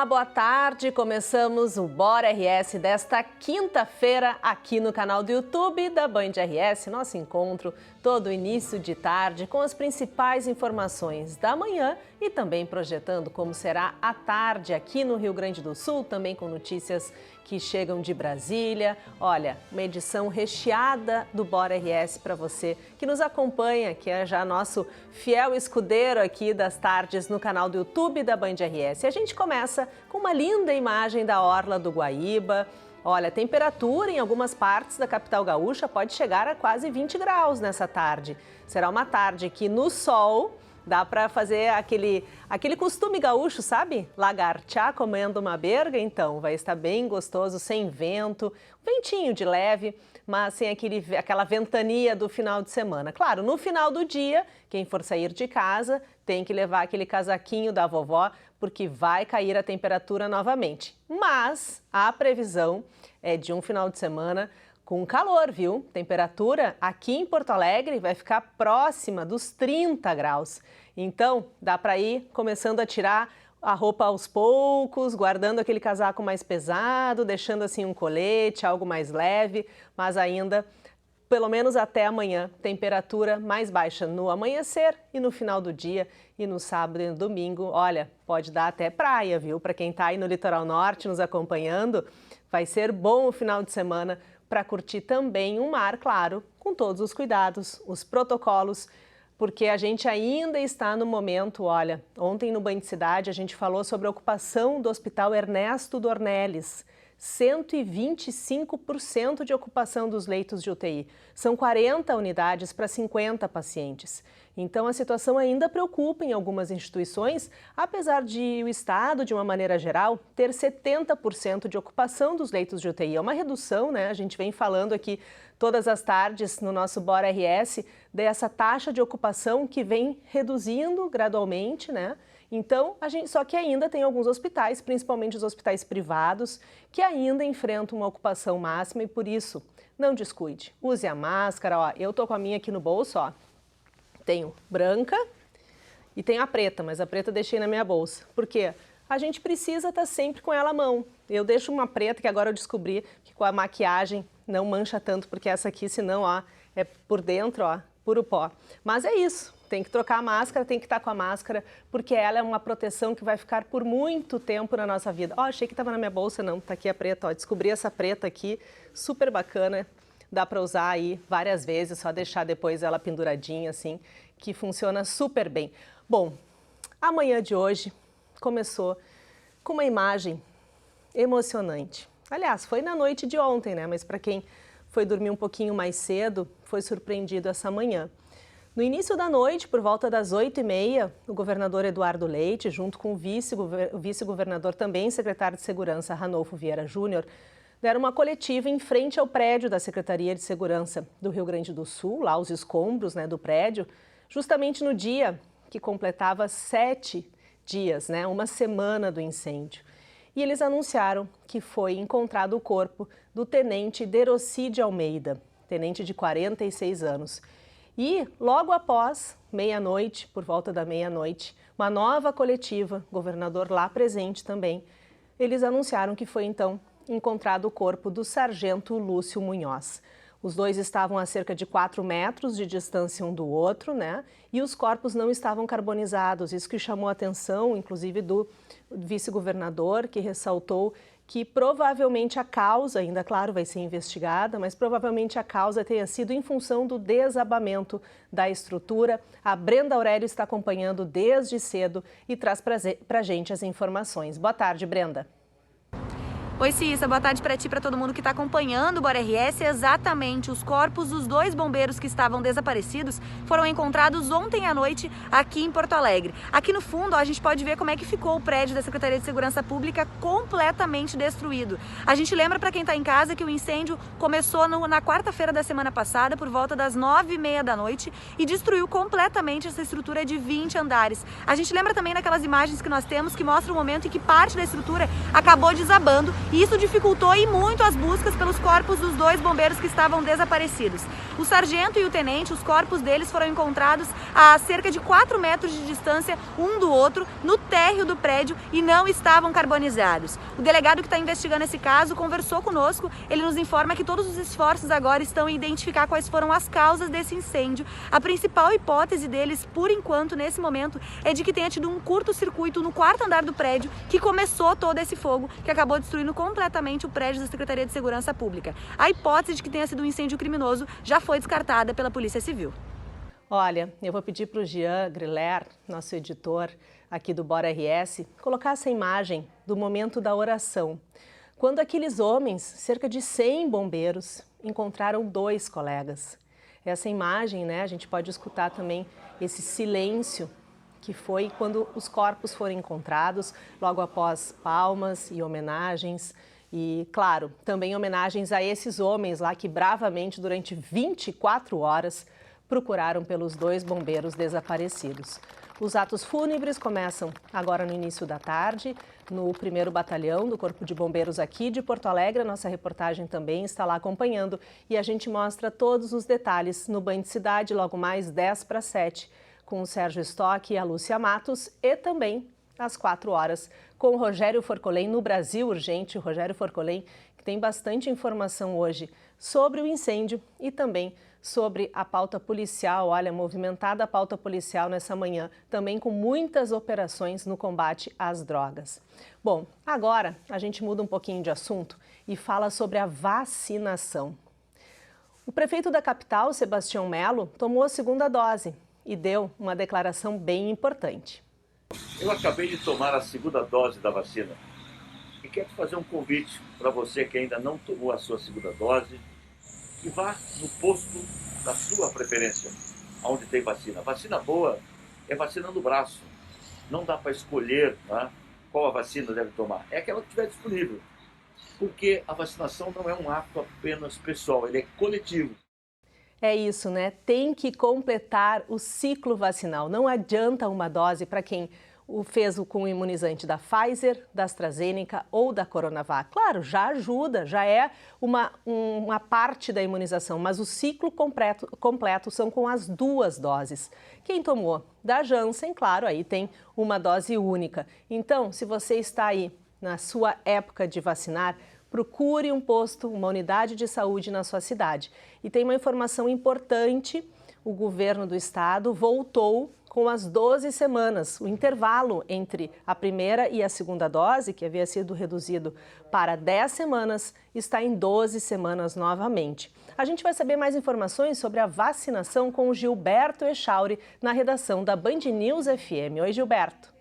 Olá, boa tarde. Começamos o Bora RS desta quinta-feira aqui no canal do YouTube da Band RS. Nosso encontro todo início de tarde com as principais informações da manhã e também projetando como será a tarde aqui no Rio Grande do Sul, também com notícias que chegam de Brasília. Olha, uma edição recheada do Bora RS para você que nos acompanha, que é já nosso fiel escudeiro aqui das tardes no canal do YouTube da Band RS. E a gente começa com uma linda imagem da Orla do Guaíba. Olha, a temperatura em algumas partes da capital gaúcha pode chegar a quase 20 graus nessa tarde. Será uma tarde que no sol dá para fazer aquele costume gaúcho, sabe? Lagartear comendo uma berga, então vai estar bem gostoso, sem vento, ventinho de leve, mas sem aquela ventania do final de semana. Claro, no final do dia, quem for sair de casa tem que levar aquele casaquinho da vovó, porque vai cair a temperatura novamente. Mas a previsão é de um final de semana com calor, viu? Temperatura aqui em Porto Alegre vai ficar próxima dos 30 graus. Então, dá para ir começando a tirar a roupa aos poucos, guardando aquele casaco mais pesado, deixando assim um colete, algo mais leve, mas ainda, pelo menos até amanhã, temperatura mais baixa no amanhecer e no final do dia, e no sábado e no domingo, olha, pode dar até praia, viu? Para quem está aí no litoral norte nos acompanhando, vai ser bom o final de semana para curtir também um mar, claro, com todos os cuidados, os protocolos, porque a gente ainda está no momento, olha, ontem no Banho de Cidade a gente falou sobre a ocupação do Hospital Ernesto Dornelles, 125% de ocupação dos leitos de UTI. São 40 unidades para 50 pacientes. Então, a situação ainda preocupa em algumas instituições, apesar de o Estado, de uma maneira geral, ter 70% de ocupação dos leitos de UTI. É uma redução, né? A gente vem falando aqui todas as tardes no nosso Bora RS dessa taxa de ocupação que vem reduzindo gradualmente, né? Então, só que ainda tem alguns hospitais, principalmente os hospitais privados, que ainda enfrentam uma ocupação máxima e por isso, não descuide. Use a máscara, ó, eu tô com a minha aqui no bolso, ó. Tenho branca e tenho a preta, mas a preta eu deixei na minha bolsa. Por quê? A gente precisa estar sempre com ela à mão. Eu deixo uma preta que agora eu descobri que com a maquiagem não mancha tanto, porque essa aqui, senão, ó, é por dentro, ó, puro pó. Mas é isso. Tem que trocar a máscara, tem que estar com a máscara, porque ela é uma proteção que vai ficar por muito tempo na nossa vida. Ó, achei que estava na minha bolsa, não, tá aqui a preta, ó, descobri essa preta aqui, super bacana, dá para usar aí várias vezes, só deixar depois ela penduradinha assim, que funciona super bem. Bom, a manhã de hoje começou com uma imagem emocionante. Aliás, foi na noite de ontem, né, mas para quem foi dormir um pouquinho mais cedo, foi surpreendido essa manhã. No início da noite, por volta das 8h30, o governador Eduardo Leite, junto com o vice-governador, também secretário de Segurança, Ranolfo Vieira Júnior, deram uma coletiva em frente ao prédio da Secretaria de Segurança do Rio Grande do Sul, lá os escombros, né, do prédio, justamente no dia que completava 7 dias, né, uma semana do incêndio. E eles anunciaram que foi encontrado o corpo do tenente Deroci de Almeida, tenente de 46 anos. E, logo após meia-noite, por volta da meia-noite, uma nova coletiva, governador lá presente também, eles anunciaram que foi, então, encontrado o corpo do sargento Lúcio Munhoz. Os dois estavam a cerca de 4 metros de distância um do outro, né? E os corpos não estavam carbonizados, isso que chamou a atenção, inclusive, do vice-governador, que ressaltou que provavelmente a causa, ainda claro, vai ser investigada, mas provavelmente a causa tenha sido em função do desabamento da estrutura. A Brenda Aurélio está acompanhando desde cedo e traz para a gente as informações. Boa tarde, Brenda. Oi, Cissa, boa tarde para ti e para todo mundo que está acompanhando o Bora RS. Exatamente, os corpos dos 2 bombeiros que estavam desaparecidos foram encontrados ontem à noite aqui em Porto Alegre. Aqui no fundo, ó, a gente pode ver como é que ficou o prédio da Secretaria de Segurança Pública completamente destruído. A gente lembra para quem está em casa que o incêndio começou na quarta-feira da semana passada, por volta das 9h30 da noite, e destruiu completamente essa estrutura de 20 andares. A gente lembra também daquelas imagens que nós temos que mostram o momento em que parte da estrutura acabou desabando e isso dificultou e muito as buscas pelos corpos dos 2 bombeiros que estavam desaparecidos. O sargento e o tenente, os corpos deles foram encontrados a cerca de 4 metros de distância um do outro, no térreo do prédio, e não estavam carbonizados. O delegado que está investigando esse caso conversou conosco, ele nos informa que todos os esforços agora estão em identificar quais foram as causas desse incêndio. A principal hipótese deles, por enquanto, nesse momento, é de que tenha tido um curto-circuito no 4º andar do prédio que começou todo esse fogo, que acabou destruindo completamente o prédio da Secretaria de Segurança Pública. A hipótese de que tenha sido um incêndio criminoso já foi descartada pela Polícia Civil. Olha, eu vou pedir para o Jean Griller, nosso editor aqui do Bora RS, colocar essa imagem do momento da oração, quando aqueles homens, cerca de 100 bombeiros, encontraram 2 colegas. Essa imagem, né, a gente pode escutar também esse silêncio que foi quando os corpos foram encontrados, logo após palmas e homenagens. E, claro, também homenagens a esses homens lá que bravamente, durante 24 horas, procuraram pelos 2 bombeiros desaparecidos. Os atos fúnebres começam agora no início da tarde, no 1º Batalhão do Corpo de Bombeiros aqui de Porto Alegre. A nossa reportagem também está lá acompanhando e a gente mostra todos os detalhes no Banho de Cidade, logo mais 6:50, com o Sérgio Stock e a Lúcia Matos, e também às 4 horas com o Rogério Forcolém no Brasil Urgente. O Rogério Forcolém, que tem bastante informação hoje sobre o incêndio e também sobre a pauta policial. Olha, movimentada a pauta policial nessa manhã, também com muitas operações no combate às drogas. Bom, agora a gente muda um pouquinho de assunto e fala sobre a vacinação. O prefeito da capital, Sebastião Melo, tomou a 2ª dose e deu uma declaração bem importante. Eu acabei de tomar a 2ª dose da vacina e quero fazer um convite para você que ainda não tomou a sua 2ª dose, que vá no posto da sua preferência, onde tem vacina. Vacina boa é vacina no braço. Não dá para escolher, né, qual a vacina deve tomar. É aquela que estiver disponível. Porque a vacinação não é um ato apenas pessoal, ele é coletivo. É isso, né? Tem que completar o ciclo vacinal. Não adianta uma dose para quem o fez com o imunizante da Pfizer, da AstraZeneca ou da Coronavac. Claro, já ajuda, já é uma parte da imunização, mas o ciclo completo são com as 2 doses. Quem tomou da Janssen, claro, aí tem uma dose única. Então, se você está aí na sua época de vacinar, procure um posto, uma unidade de saúde na sua cidade. E tem uma informação importante: o governo do estado voltou com as 12 semanas. O intervalo entre a 1ª e a 2ª dose, que havia sido reduzido para 10 semanas, está em 12 semanas novamente. A gente vai saber mais informações sobre a vacinação com o Gilberto Echauri, na redação da Band News FM. Oi, Gilberto.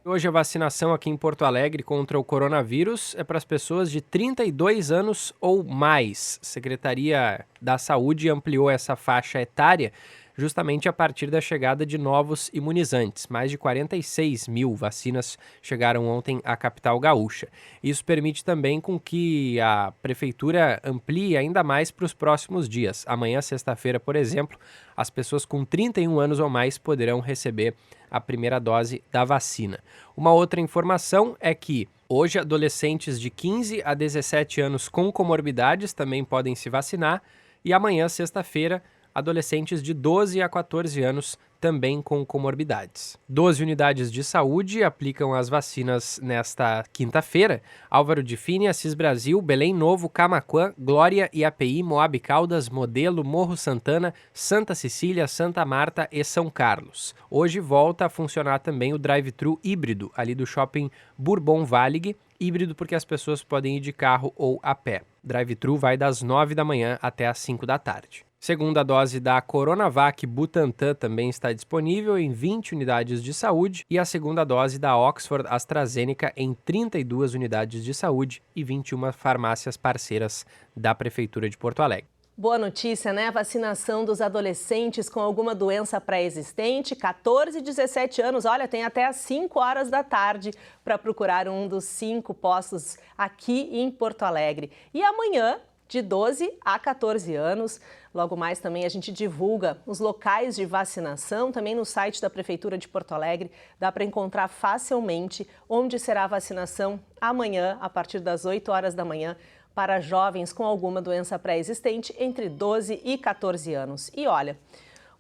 Hoje a vacinação aqui em Porto Alegre contra o coronavírus é para as pessoas de 32 anos ou mais. A Secretaria da Saúde ampliou essa faixa etária justamente a partir da chegada de novos imunizantes. Mais de 46 mil vacinas chegaram ontem à capital gaúcha. Isso permite também com que a prefeitura amplie ainda mais para os próximos dias. Amanhã, sexta-feira, por exemplo, as pessoas com 31 anos ou mais poderão receber a 1ª dose da vacina. Uma outra informação é que hoje adolescentes de 15 a 17 anos com comorbidades também podem se vacinar e amanhã, sexta-feira, adolescentes de 12 a 14 anos também com comorbidades. 12 unidades de saúde aplicam as vacinas nesta quinta-feira. Álvaro de Fini, Assis Brasil, Belém Novo, Camaquã, Glória, IAPI, Moabe Caldas, Modelo, Morro Santana, Santa Cecília, Santa Marta e São Carlos. Hoje volta a funcionar também o drive-thru híbrido ali do shopping Bourbon Valig, híbrido porque as pessoas podem ir de carro ou a pé. Drive-thru vai das 9 da manhã até às 5 da tarde. Segunda dose da Coronavac Butantan também está disponível em 20 unidades de saúde e a segunda dose da Oxford AstraZeneca em 32 unidades de saúde e 21 farmácias parceiras da Prefeitura de Porto Alegre. Boa notícia, né? A vacinação dos adolescentes com alguma doença pré-existente, 14 e 17 anos, olha, tem até às 5 horas da tarde para procurar um dos 5 postos aqui em Porto Alegre. E amanhã de 12 a 14 anos. Logo mais também a gente divulga os locais de vacinação, também no site da Prefeitura de Porto Alegre. Dá para encontrar facilmente onde será a vacinação amanhã, a partir das 8 horas da manhã, para jovens com alguma doença pré-existente entre 12 e 14 anos. E olha,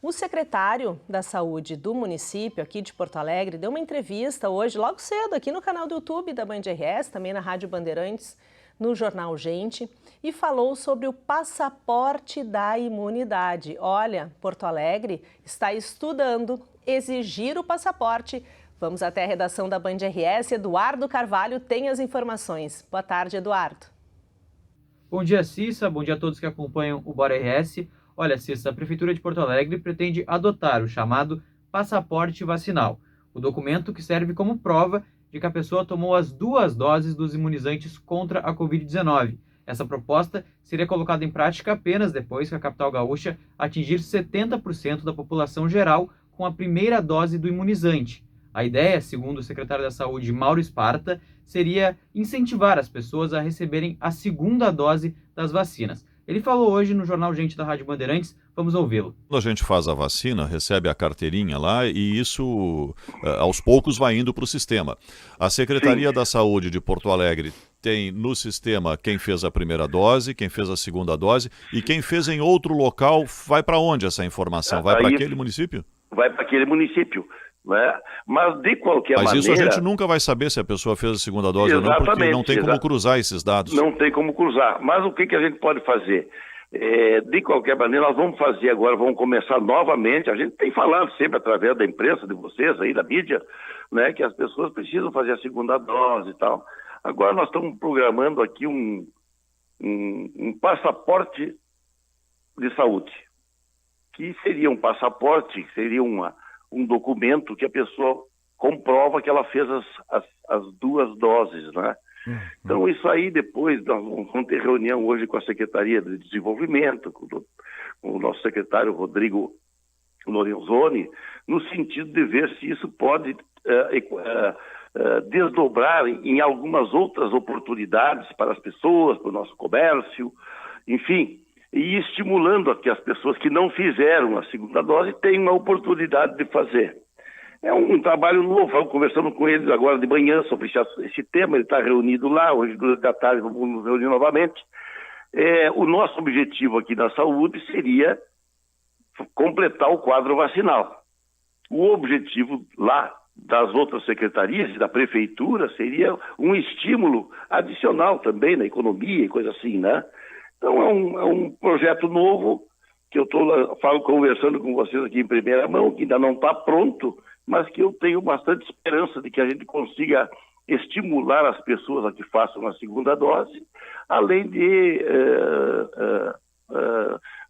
o secretário da Saúde do município aqui de Porto Alegre deu uma entrevista hoje, logo cedo, aqui no canal do YouTube da Band RS, também na Rádio Bandeirantes, no Jornal Gente, e falou sobre o passaporte da imunidade. Olha, Porto Alegre está estudando exigir o passaporte. Vamos até a redação da Band RS. Eduardo Carvalho tem as informações. Boa tarde, Eduardo. Bom dia, Cissa. Bom dia a todos que acompanham o Bora RS. Olha, Cissa, a Prefeitura de Porto Alegre pretende adotar o chamado passaporte vacinal, o documento que serve como prova de que a pessoa tomou as 2 doses dos imunizantes contra a Covid-19. Essa proposta seria colocada em prática apenas depois que a capital gaúcha atingir 70% da população geral com a primeira dose do imunizante. A ideia, segundo o secretário da Saúde, Mauro Esparta, seria incentivar as pessoas a receberem a segunda dose das vacinas. Ele falou hoje no Jornal Gente da Rádio Bandeirantes. Vamos ouvi-lo. Quando a gente faz a vacina, recebe a carteirinha lá e isso, aos poucos, vai indo para o sistema. A Secretaria da Saúde de Porto Alegre tem no sistema quem fez a primeira dose, quem fez a segunda dose e quem fez em outro local. Vai para onde essa informação? Vai para aquele município? Vai para aquele município. Né? Mas de qualquer maneira... Mas isso a gente nunca vai saber se a pessoa fez a segunda dose ou não, porque não tem como cruzar esses dados. Não tem como cruzar. Mas o que a gente pode fazer? De qualquer maneira, nós vamos fazer agora, vamos começar novamente. A gente tem falado sempre através da imprensa, de vocês aí, da mídia, né, que as pessoas precisam fazer a segunda dose e tal. Agora nós estamos programando aqui um passaporte de saúde, que seria um passaporte, seria um documento que a pessoa comprova que ela fez as 2 doses, né? Então isso aí depois, nós vamos ter reunião hoje com a Secretaria de Desenvolvimento, com o nosso secretário Rodrigo Lorenzoni, no sentido de ver se isso pode desdobrar em algumas outras oportunidades para as pessoas, para o nosso comércio, enfim, e estimulando a que as pessoas que não fizeram a segunda dose tenham a oportunidade de fazer. É um trabalho novo, estamos conversando com eles agora de manhã sobre esse tema, ele está reunido lá, hoje durante a tarde vamos nos reunir novamente. O nosso objetivo aqui na saúde seria completar o quadro vacinal. O objetivo lá das outras secretarias e da prefeitura seria um estímulo adicional também na economia e coisa assim, né? Então é um projeto novo que eu estou conversando com vocês aqui em primeira mão, que ainda não está pronto, mas que eu tenho bastante esperança de que a gente consiga estimular as pessoas a que façam a segunda dose, além de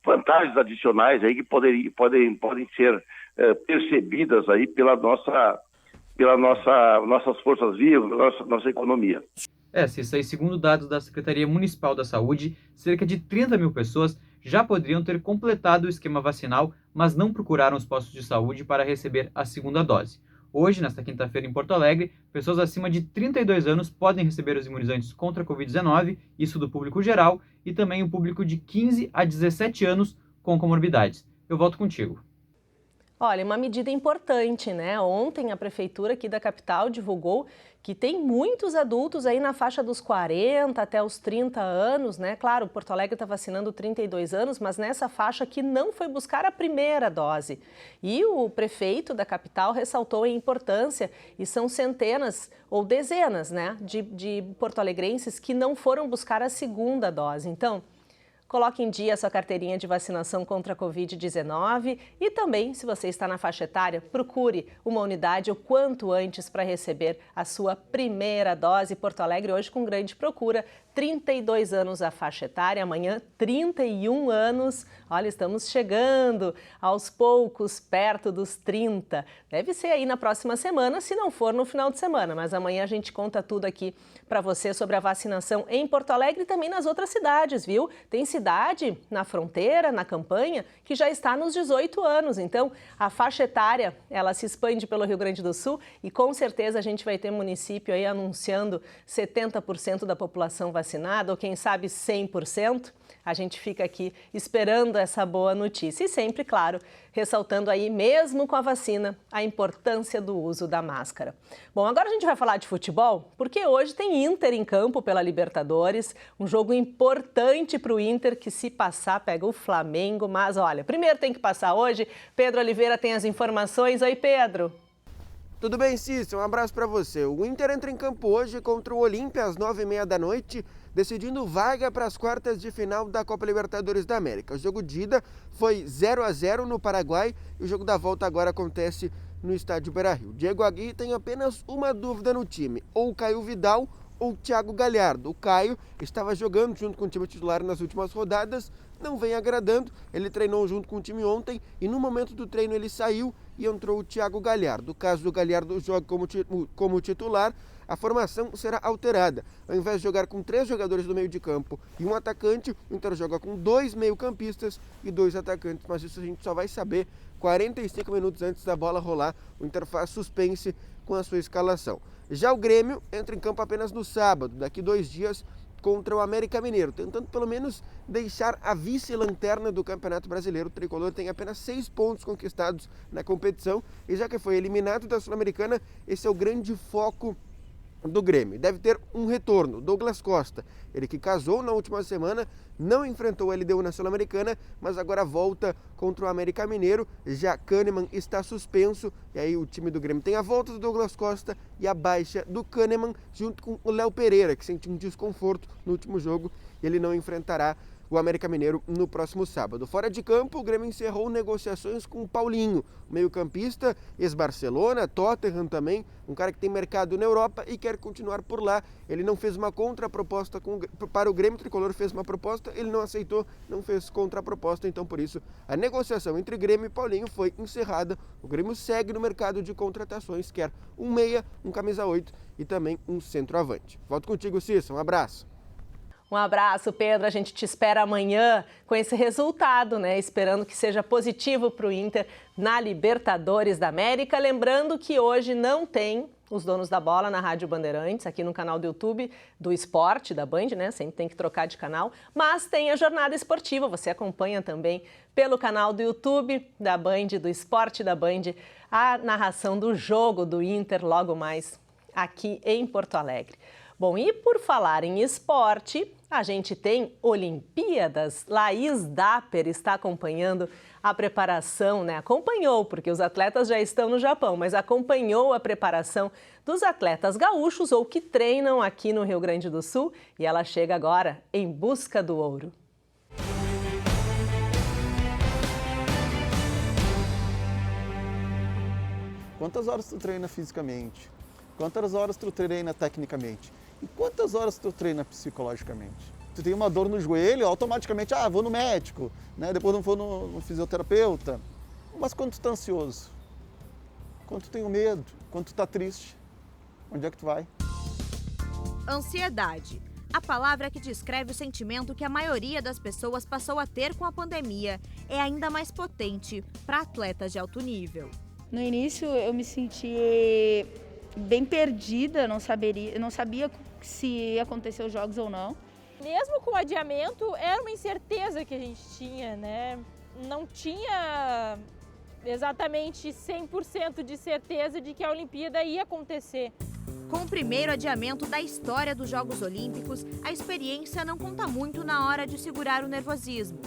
vantagens adicionais aí que podem ser percebidas aí nossas forças vivas, nossa economia. Cissa, e segundo dados da Secretaria Municipal da Saúde, cerca de 30 mil pessoas já poderiam ter completado o esquema vacinal, mas não procuraram os postos de saúde para receber a segunda dose. Hoje, nesta quinta-feira em Porto Alegre, pessoas acima de 32 anos podem receber os imunizantes contra a Covid-19, isso do público geral, e também o público de 15 a 17 anos com comorbidades. Eu volto contigo. Olha, uma medida importante, né? Ontem a Prefeitura aqui da capital divulgou que tem muitos adultos aí na faixa dos 40 até os 30 anos, né? Claro, Porto Alegre está vacinando 32 anos, mas nessa faixa que não foi buscar a primeira dose. E o prefeito da capital ressaltou a importância, e são centenas ou dezenas, né, de porto-alegrenses que não foram buscar a segunda dose. Então, coloque em dia a sua carteirinha de vacinação contra a Covid-19 e também, se você está na faixa etária, procure uma unidade o quanto antes para receber a sua primeira dose. Porto Alegre hoje com grande procura, 32 anos a faixa etária, amanhã 31 anos. Olha, estamos chegando aos poucos perto dos 30. Deve ser aí na próxima semana, se não for no final de semana, mas amanhã a gente conta tudo aqui para você sobre a vacinação em Porto Alegre e também nas outras cidades, viu? Tem cidade na fronteira, na campanha, que já está nos 18 anos. Então, a faixa etária, ela se expande pelo Rio Grande do Sul e com certeza a gente vai ter município aí anunciando 70% da população vacinada vacinada, ou quem sabe 100%. A gente fica aqui esperando essa boa notícia e sempre, claro, ressaltando aí, mesmo com a vacina, a importância do uso da máscara. Bom, agora a gente vai falar de futebol, porque hoje tem Inter em campo pela Libertadores, um jogo importante para o Inter, que se passar pega o Flamengo, mas olha, primeiro tem que passar hoje. Pedro Oliveira tem as informações. Oi, Pedro. Tudo bem, Cícero? Um abraço para você. O Inter entra em campo hoje contra o Olímpia às 9h30 da noite, decidindo vaga para as quartas de final da Copa Libertadores da América. O jogo de ida foi 0-0 no Paraguai e o jogo da volta agora acontece no estádio Beira-Rio. Diego Aguirre tem apenas uma dúvida no time, ou Caio Vidal ou Thiago Galhardo. O Caio estava jogando junto com o time titular nas últimas rodadas, não vem agradando, ele treinou junto com o time ontem e no momento do treino ele saiu e entrou o Thiago Galhardo. No caso do Galhardo joga como titular, a formação será alterada. Ao invés de jogar com 3 jogadores do meio de campo e um atacante, o Inter joga com 2 meio-campistas e 2 atacantes, mas isso a gente só vai saber 45 minutos antes da bola rolar. O Inter faz suspense com a sua escalação. Já o Grêmio entra em campo apenas no sábado, daqui 2 dias, contra o América Mineiro, tentando pelo menos deixar a vice-lanterna do Campeonato Brasileiro. O tricolor tem apenas 6 pontos conquistados na competição e já que foi eliminado da Sul-Americana, esse é o grande foco do Grêmio. Deve ter um retorno, Douglas Costa, ele que casou na última semana, não enfrentou a LDU na Sul-Americana, mas agora volta contra o América Mineiro. Já Kahneman está suspenso, e aí o time do Grêmio tem a volta do Douglas Costa e a baixa do Kahneman, junto com o Léo Pereira, que sentiu um desconforto no último jogo, e ele não enfrentará o América Mineiro no próximo sábado. Fora de campo, o Grêmio encerrou negociações com o Paulinho, meio-campista, ex-Barcelona, Tottenham também, um cara que tem mercado na Europa e quer continuar por lá. Ele não fez uma contraproposta para o Grêmio, o tricolor fez uma proposta, ele não aceitou, não fez contraproposta, então por isso a negociação entre Grêmio e Paulinho foi encerrada. O Grêmio segue no mercado de contratações, quer um meia, um camisa 8 e também um centroavante. Volto contigo, Cícero, um abraço. Um abraço, Pedro. A gente te espera amanhã com esse resultado, né? Esperando que seja positivo para o Inter na Libertadores da América. Lembrando que hoje não tem os donos da bola na Rádio Bandeirantes, aqui no canal do YouTube do Esporte da Band, né? Sempre tem que trocar de canal. Mas tem a jornada esportiva. Você acompanha também pelo canal do YouTube da Band, do Esporte da Band, a narração do jogo do Inter logo mais aqui em Porto Alegre. Bom, e por falar em esporte, a gente tem Olimpíadas. Laís Dapper está acompanhando a preparação, né? Acompanhou, porque os atletas já estão no Japão, mas acompanhou a preparação dos atletas gaúchos ou que treinam aqui no Rio Grande do Sul. E ela chega agora em busca do ouro. Quantas horas tu treina fisicamente? Quantas horas tu treina tecnicamente? E quantas horas tu treina psicologicamente? Tu tem uma dor no joelho, automaticamente, vou no médico, né? Depois não vou no fisioterapeuta. Mas quando tu tá ansioso? Quando tu tem medo? Quando tu tá triste? Onde é que tu vai? Ansiedade. A palavra que descreve o sentimento que a maioria das pessoas passou a ter com a pandemia é ainda mais potente para atletas de alto nível. No início eu me senti bem perdida, não sabia se ia acontecer os jogos ou não. Mesmo com o adiamento, era uma incerteza que a gente tinha, né? Não tinha exatamente 100% de certeza de que a Olimpíada ia acontecer. Com o primeiro adiamento da história dos Jogos Olímpicos, a experiência não conta muito na hora de segurar o nervosismo.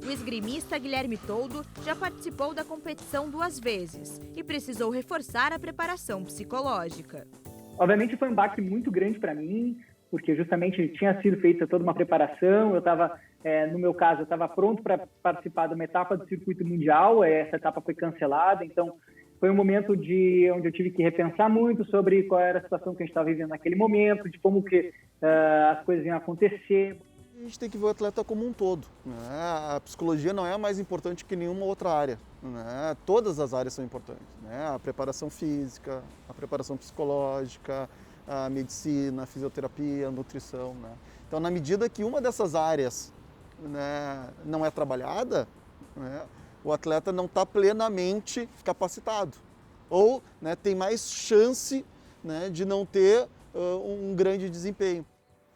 O esgrimista Guilherme Toldo já participou da competição 2 vezes e precisou reforçar a preparação psicológica. Obviamente foi um baque muito grande para mim, porque justamente tinha sido feita toda uma preparação, eu estava, no meu caso, eu estava pronto para participar de uma etapa do circuito mundial, essa etapa foi cancelada, então foi um momento onde eu tive que repensar muito sobre qual era a situação que a gente estava vivendo naquele momento, de como que as coisas iam acontecer. A gente tem que ver o atleta como um todo, né? A psicologia não é mais importante que nenhuma outra área, né? Todas as áreas são importantes, né? A preparação física, a preparação psicológica, a medicina, a fisioterapia, a nutrição, né? Então, na medida que uma dessas áreas, né, não é trabalhada, né, o atleta não está plenamente capacitado ou, né, tem mais chance, né, de não ter um grande desempenho.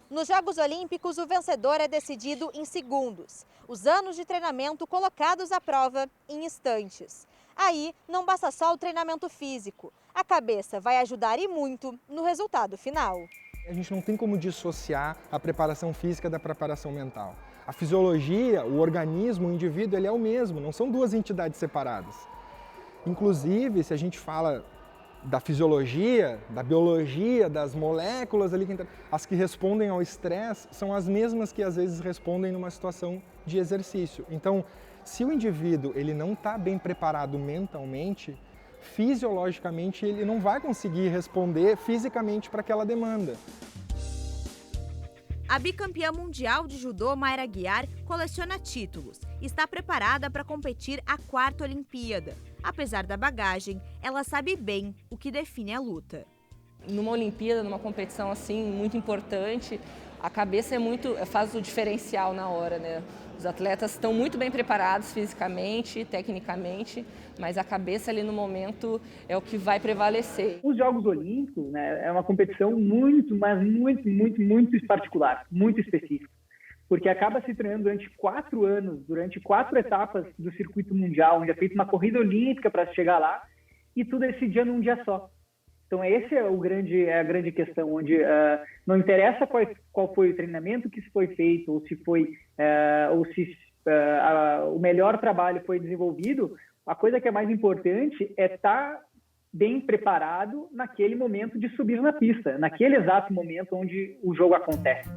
Nos Jogos Olímpicos, o vencedor é decidido em segundos. Os anos de treinamento colocados à prova em instantes. Aí, não basta só o treinamento físico. A cabeça vai ajudar e muito no resultado final. A gente não tem como dissociar a preparação física da preparação mental. A fisiologia, o organismo, o indivíduo, ele é o mesmo, não são duas entidades separadas. Inclusive, se a gente fala da fisiologia, da biologia, das moléculas ali, as que respondem ao estresse são as mesmas que às vezes respondem numa situação de exercício. Então, se o indivíduo ele não está bem preparado mentalmente, fisiologicamente ele não vai conseguir responder fisicamente para aquela demanda. A bicampeã mundial de judô, Mayra Guiar, coleciona títulos e está preparada para competir a 4ª Olimpíada. Apesar da bagagem, ela sabe bem o que define a luta. Numa Olimpíada, numa competição assim muito importante, a cabeça faz o diferencial na hora, né? Os atletas estão muito bem preparados fisicamente, tecnicamente, mas a cabeça ali no momento é o que vai prevalecer. Os Jogos Olímpicos, né, é uma competição muito particular, muito específica, porque acaba se treinando durante 4 anos, durante 4 etapas do circuito mundial, onde é feita uma corrida olímpica para chegar lá, e tudo esse dia num dia só. Então esse é a grande questão, onde não interessa qual foi o treinamento que foi feito, ou se o melhor trabalho foi desenvolvido. A coisa que é mais importante é estar bem preparado naquele momento de subir na pista, naquele exato momento onde o jogo acontece.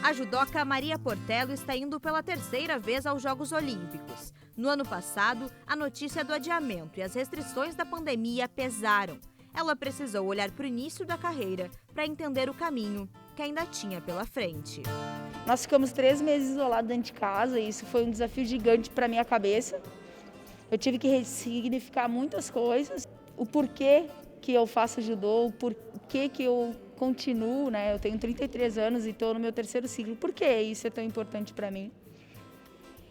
A judoca Maria Portelo está indo pela 3ª vez aos Jogos Olímpicos. No ano passado, a notícia do adiamento e as restrições da pandemia pesaram. Ela precisou olhar para o início da carreira para entender o caminho que ainda tinha pela frente. Nós ficamos 3 meses isolados dentro de casa e isso foi um desafio gigante para minha cabeça. Eu tive que ressignificar muitas coisas. O porquê que eu faço judô, o porquê que eu continuo, né? Eu tenho 33 anos e estou no meu 3º ciclo. Por que isso é tão importante para mim?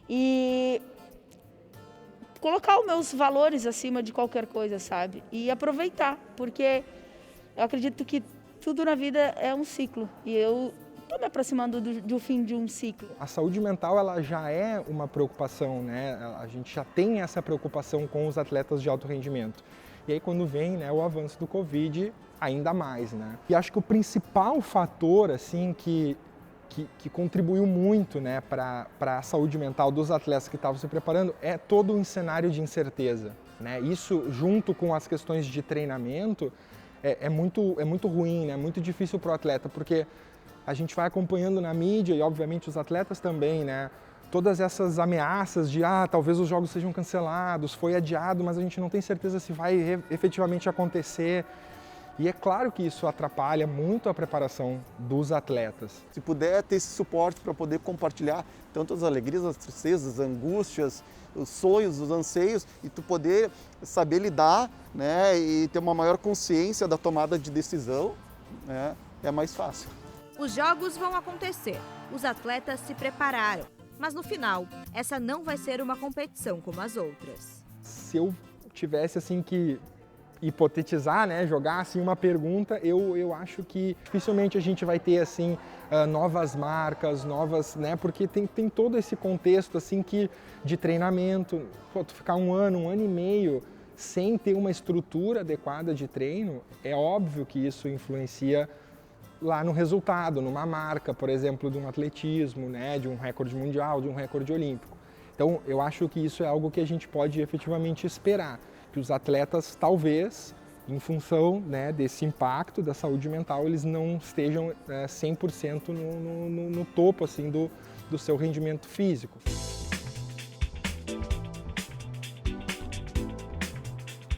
E colocar os meus valores acima de qualquer coisa, sabe? E aproveitar, porque eu acredito que tudo na vida é um ciclo. E eu estou me aproximando do fim de um ciclo. A saúde mental ela já é uma preocupação, né? A gente já tem essa preocupação com os atletas de alto rendimento. E aí quando vem, né, o avanço do Covid, ainda mais, né? E acho que o principal fator, assim, que contribuiu muito, né, para a saúde mental dos atletas que estavam se preparando é todo um cenário de incerteza, né? Isso, junto com as questões de treinamento, é muito ruim, né? Muito difícil para o atleta, porque a gente vai acompanhando na mídia, e obviamente os atletas também, né? Todas essas ameaças de, talvez os jogos sejam cancelados, foi adiado, mas a gente não tem certeza se vai efetivamente acontecer. E é claro que isso atrapalha muito a preparação dos atletas. Se puder ter esse suporte para poder compartilhar tanto as alegrias, as tristezas, as angústias, os sonhos, os anseios, e tu poder saber lidar, né, e ter uma maior consciência da tomada de decisão, né, é mais fácil. Os jogos vão acontecer, os atletas se prepararam, mas no final, essa não vai ser uma competição como as outras. Se eu tivesse assim que hipotetizar, né, jogar assim uma pergunta, eu acho que dificilmente a gente vai ter assim novas marcas, novas, né, porque tem todo esse contexto assim de treinamento. Pô, tu ficar um ano e meio sem ter uma estrutura adequada de treino, é óbvio que isso influencia lá no resultado, numa marca, por exemplo, de um atletismo, né, de um recorde mundial, de um recorde olímpico. Então, eu acho que isso é algo que a gente pode efetivamente esperar, que os atletas, talvez, em função, né, desse impacto da saúde mental, eles não estejam 100% no topo assim, do seu rendimento físico.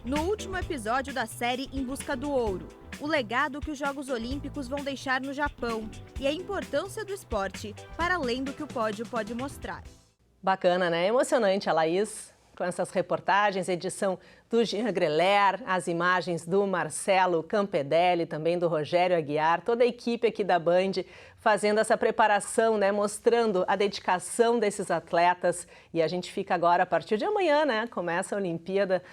No último episódio da série Em Busca do Ouro, o legado que os Jogos Olímpicos vão deixar no Japão e a importância do esporte para além do que o pódio pode mostrar. Bacana, né? Emocionante a Laís, com essas reportagens, edição do Jean Greler, as imagens do Marcelo Campedelli, também do Rogério Aguiar, toda a equipe aqui da Band fazendo essa preparação, né? Mostrando a dedicação desses atletas. E a gente fica agora, a partir de amanhã, né? Começa a Olimpíada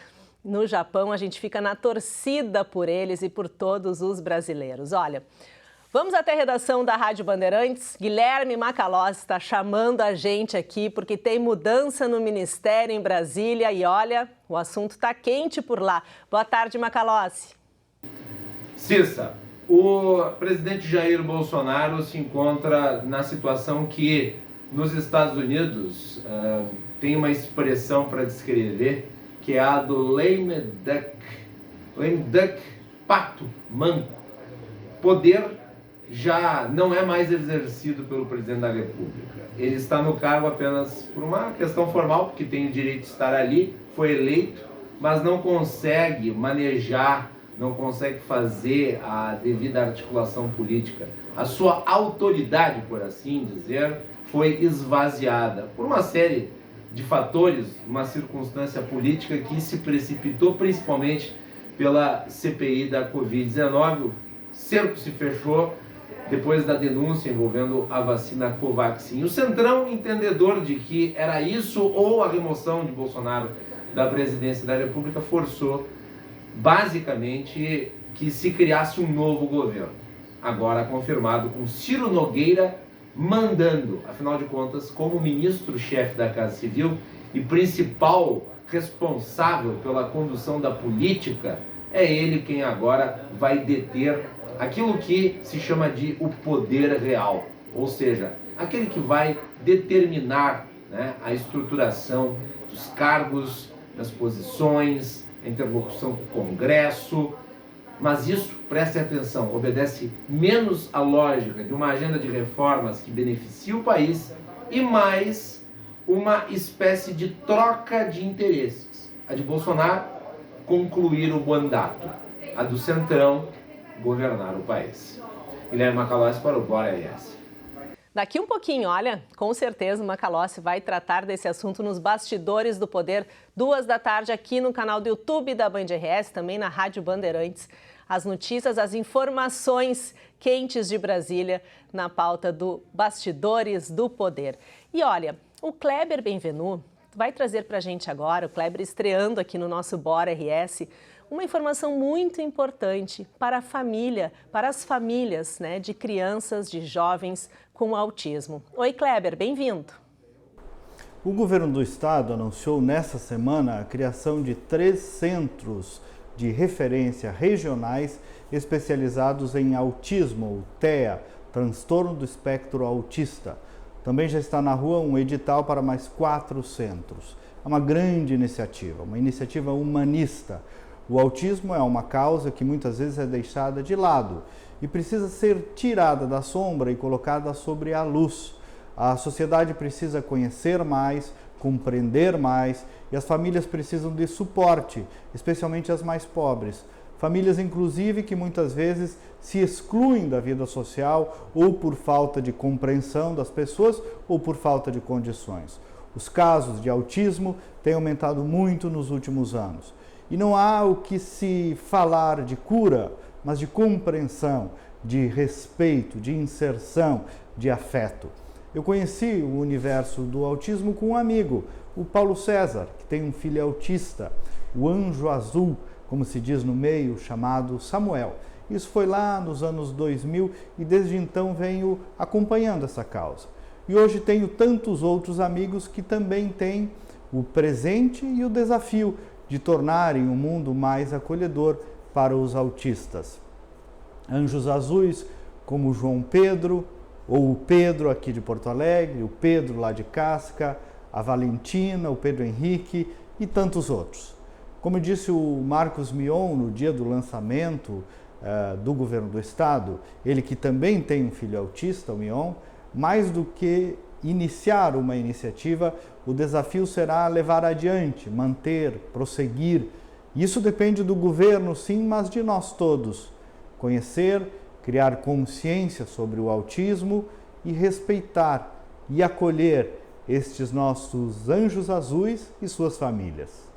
no Japão, a gente fica na torcida por eles e por todos os brasileiros. Olha, Vamos até a redação da Rádio Bandeirantes. Guilherme Macalossi está chamando a gente aqui porque tem mudança no Ministério em Brasília e olha, o assunto está quente por lá. Boa tarde, Macalossi. Cissa, o presidente Jair Bolsonaro se encontra na situação que nos Estados Unidos tem uma expressão para descrever que é a do lame duck, pato manco. Poder já não é mais exercido pelo presidente da República. Ele está no cargo apenas por uma questão formal, porque tem o direito de estar ali, foi eleito, mas não consegue manejar, não consegue fazer a devida articulação política. A sua autoridade, por assim dizer, foi esvaziada por uma série de fatores, uma circunstância política que se precipitou principalmente pela CPI da Covid-19. O cerco se fechou depois da denúncia envolvendo a vacina Covaxin. O Centrão, entendedor de que era isso ou a remoção de Bolsonaro da presidência da República, forçou basicamente que se criasse um novo governo. Agora confirmado com Ciro Nogueira mandando, afinal de contas, como ministro-chefe da Casa Civil e principal responsável pela condução da política, é ele quem agora vai deter aquilo que se chama de o poder real, ou seja, aquele que vai determinar, né, a estruturação dos cargos, das posições, a interlocução com o Congresso. Mas isso, preste atenção, obedece menos à lógica de uma agenda de reformas que beneficia o país e mais uma espécie de troca de interesses. A de Bolsonaro, concluir o mandato. A do Centrão, governar o país. Guilherme Macalossi para o Bora RS. Daqui um pouquinho, olha, com certeza o Macalossi vai tratar desse assunto nos Bastidores do Poder, 14h, aqui no canal do YouTube da Band RS, também na Rádio Bandeirantes. As notícias, as informações quentes de Brasília na pauta do Bastidores do Poder. E olha, o Kleber Benvenu vai trazer para a gente agora, o Kleber estreando aqui no nosso Bora RS, uma informação muito importante para a família, para as famílias, né, de crianças, de jovens com autismo. Oi, Kleber, bem-vindo. O governo do estado anunciou nesta semana a criação de 3 centros de referência regionais especializados em autismo, ou TEA, transtorno do espectro autista. Também já está na rua um edital para mais 4 centros. É uma grande iniciativa, uma iniciativa humanista. O autismo é uma causa que muitas vezes é deixada de lado e precisa ser tirada da sombra e colocada sobre a luz. A sociedade precisa conhecer mais, compreender mais e as famílias precisam de suporte, especialmente as mais pobres. Famílias, inclusive, que muitas vezes se excluem da vida social ou por falta de compreensão das pessoas ou por falta de condições. Os casos de autismo têm aumentado muito nos últimos anos. E não há o que se falar de cura, mas de compreensão, de respeito, de inserção, de afeto. Eu conheci o universo do autismo com um amigo, o Paulo César, que tem um filho autista, o anjo azul, como se diz no meio, chamado Samuel. Isso foi lá nos anos 2000 e desde então venho acompanhando essa causa. E hoje tenho tantos outros amigos que também têm o presente e o desafio de tornarem o mundo mais acolhedor para os autistas. Anjos azuis como o João Pedro, ou o Pedro aqui de Porto Alegre, o Pedro lá de Casca, a Valentina, o Pedro Henrique e tantos outros. Como disse o Marcos Mion no dia do lançamento do governo do estado, ele que também tem um filho autista, o Mion, mais do que iniciar uma iniciativa, o desafio será levar adiante, manter, prosseguir. Isso depende do governo, sim, mas de nós todos. Conhecer, criar consciência sobre o autismo e respeitar e acolher estes nossos anjos azuis e suas famílias.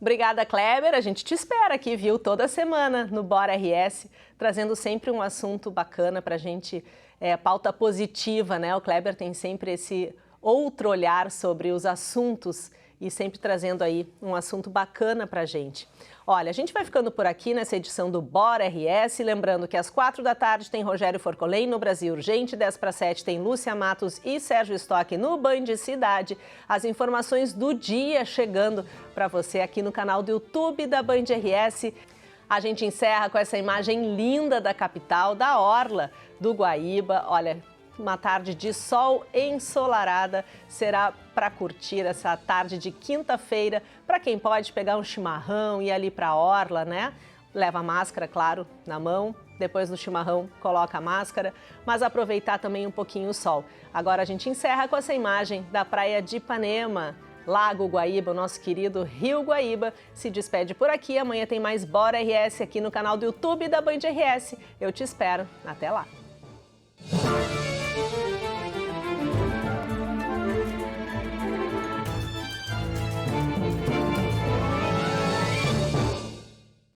Obrigada, Kleber. A gente te espera aqui, viu, toda semana no Bora RS, trazendo sempre um assunto bacana para a gente, pauta positiva, né? O Kleber tem sempre esse outro olhar sobre os assuntos e sempre trazendo aí um assunto bacana pra gente. Olha, a gente vai ficando por aqui nessa edição do Bora RS, lembrando que às 4 da tarde tem Rogério Forcolém no Brasil Urgente, 10 para 7 tem Lúcia Matos e Sérgio Stock no Band Cidade. As informações do dia chegando para você aqui no canal do YouTube da Band RS. A gente encerra com essa imagem linda da capital, da orla do Guaíba. Olha, uma tarde de sol ensolarada, será para curtir essa tarde de quinta-feira. Para quem pode pegar um chimarrão e ir ali para a orla, né? Leva a máscara, claro, na mão. Depois do chimarrão, coloca a máscara, mas aproveitar também um pouquinho o sol. Agora a gente encerra com essa imagem da praia de Ipanema. Lago Guaíba, o nosso querido Rio Guaíba, se despede por aqui. Amanhã tem mais Bora RS aqui no canal do YouTube da Band RS. Eu te espero. Até lá!